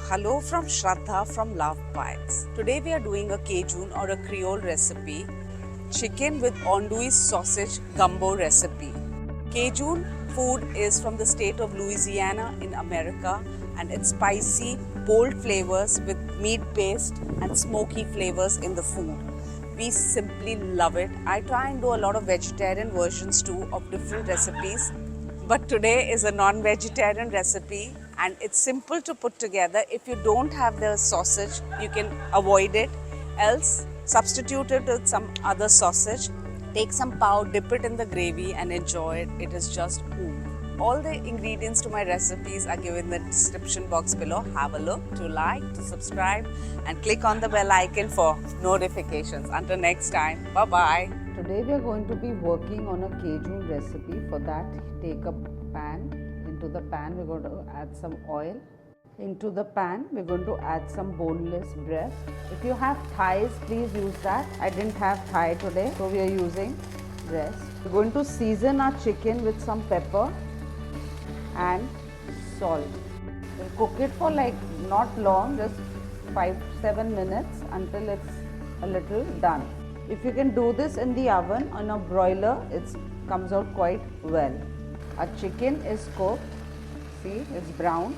Hello from Shraddha from Love Bites. Today we are doing a Cajun or a Creole recipe, chicken with andouille sausage gumbo recipe. Cajun food is from the state of Louisiana in America, and it's spicy, bold flavors with meat paste and smoky flavors in the food. We simply love it. I try and do a lot of vegetarian versions too of different recipes, but today is a non-vegetarian recipe and it's simple to put together. If you don't have the sausage, you can avoid it. Else, substitute it with some other sausage. Take some pav, dip it in the gravy and enjoy it. It is just ooh. All the ingredients to my recipes are given in the description box below. Have a look, to like, to subscribe and click on the bell icon for notifications. Until next time, bye-bye. Today we are going to be working on a Cajun recipe. For that, take a pan. Into the pan we're going to add some oil. Into the pan we're going to add some boneless breast. If you have thighs, please use that. I didn't have thigh today, so we are using breast. We're going to season our chicken with some pepper and salt. We'll cook it for like not long, just 5-7 minutes until it's a little done. If you can do this in the oven on a broiler, it comes out quite well. Our chicken is cooked. See, it's brown.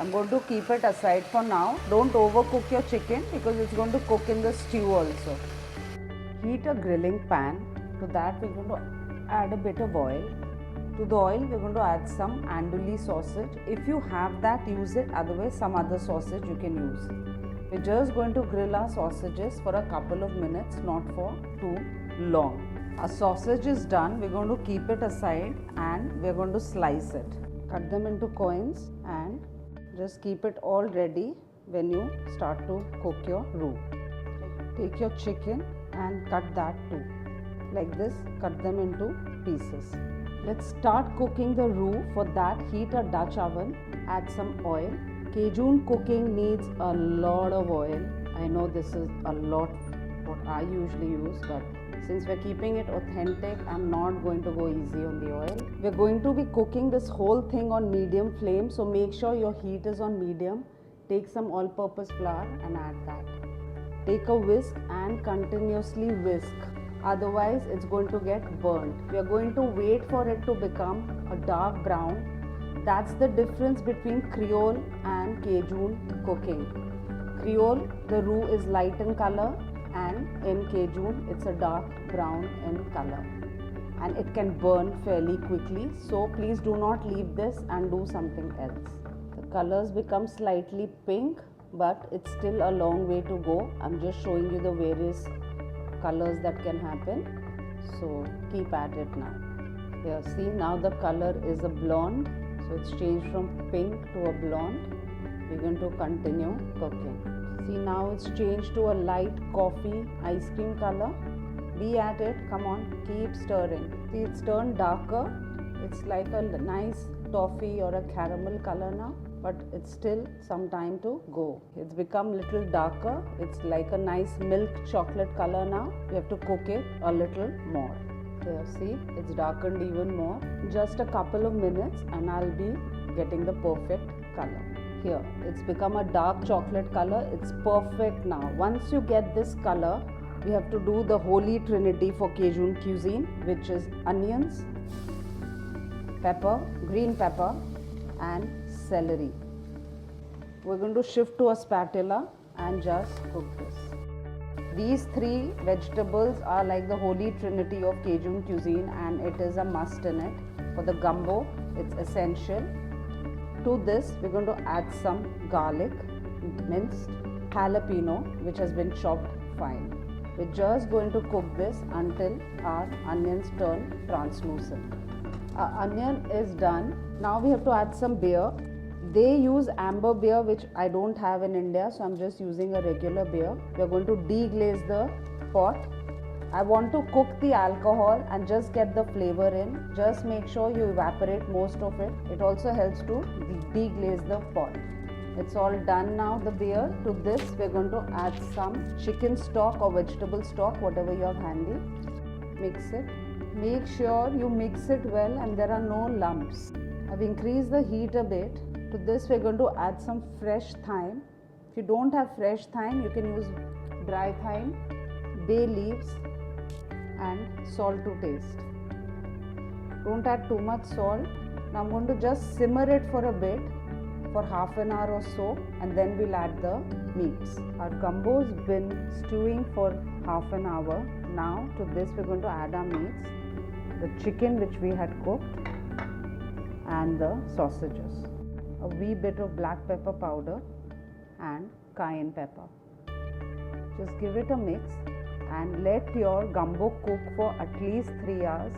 I'm going to keep it aside for now. Don't overcook your chicken because it's going to cook in the stew also. Heat a grilling pan. To that we're going to add a bit of oil. To the oil we're going to add some andouille sausage. If you have that, use it. Otherwise, some other sausage you can use. We're just going to grill our sausages for a couple of minutes, not for too long. Our sausage is done. We're going to keep it aside and we're going to slice it. Cut them into coins and just keep it all ready when you start to cook your roux. Take your chicken and cut that too. Like this, cut them into pieces. Let's start cooking the roux. For that, heat a Dutch oven, add some oil. Cajun cooking needs a lot of oil. I know this is a lot what I usually use, but since we're keeping it authentic, I'm not going to go easy on the oil. We're going to be cooking this whole thing on medium flame, so make sure your heat is on medium. Take some all-purpose flour and add that. Take a whisk and continuously whisk. Otherwise, it's going to get burnt. We are going to wait for it to become a dark brown. That's the difference between Creole and Cajun cooking. Creole, the roux is light in color, and in Cajun, it's a dark brown in color. And it can burn fairly quickly, so please do not leave this and do something else. The colors become slightly pink, but it's still a long way to go. I'm just showing you the various colors that can happen, so keep at it now. Here, see, now the color is a blonde. So it's changed from pink to a blonde. We're going to continue cooking. See, now it's changed to a light coffee ice cream color. Be at it, come on, keep stirring. See, it's turned darker. It's like a nice toffee or a caramel color now, but it's still some time to go. It's become little darker. It's like a nice milk chocolate color now. We have to cook it a little more. Here, see, it's darkened even more. Just a couple of minutes and I'll be getting the perfect color. Here, it's become a dark chocolate color. It's perfect now. Once you get this color, we have to do the holy trinity for Cajun cuisine, which is onions, pepper, green pepper and celery. We're going to shift to a spatula and just cook this. These three vegetables are like the holy trinity of Cajun cuisine and it is a must in it. For the gumbo, it's essential. To this, we're going to add some garlic, minced, jalapeno, which has been chopped fine. We're just going to cook this until our onions turn translucent. Our onion is done. Now we have to add some beer. They use amber beer, which I don't have in India, so I'm just using a regular beer. We are going to deglaze the pot. I want to cook the alcohol and just get the flavor in. Just make sure you evaporate most of it. It also helps to deglaze the pot. It's all done now, the beer. To this, we're going to add some chicken stock or vegetable stock, whatever you have handy. Mix it. Make sure you mix it well and there are no lumps. I've increased the heat a bit To this we're going to add some fresh thyme. If you don't have fresh thyme, you can use dry thyme, bay leaves and salt to taste. Don't add too much salt. Now I'm going to just simmer it for a bit, for half an hour or so, and then we'll add the meats. Our gumbo's been stewing for half an hour. Now to this we're going to add our meats, the chicken which we had cooked and the sausages, a wee bit of black pepper powder and cayenne pepper. Just give it a mix and let your gumbo cook for at least 3 hours.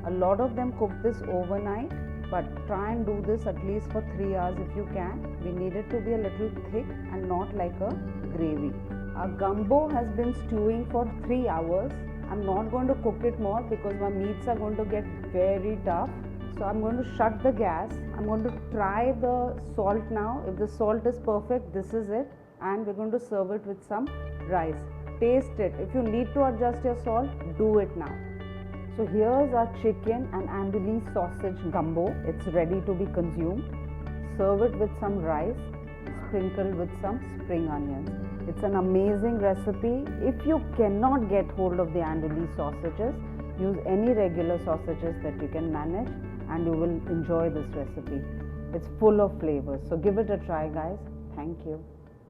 A lot of them cook this overnight, but try and do this at least for 3 hours if you can. We need it to be a little thick and not like a gravy. Our gumbo has been stewing for 3 hours. I'm not going to cook it more because my meats are going to get very tough. So I'm going to shut the gas. I'm going to try the salt now. If the salt is perfect, this is it. And we're going to serve it with some rice. Taste it. If you need to adjust your salt, do it now. So here's our chicken and andouille sausage gumbo. It's ready to be consumed. Serve it with some rice, sprinkled with some spring onions. It's an amazing recipe. If you cannot get hold of the andouille sausages, use any regular sausages that you can manage and you will enjoy this recipe. It's full of flavors. So give it a try, guys. Thank you.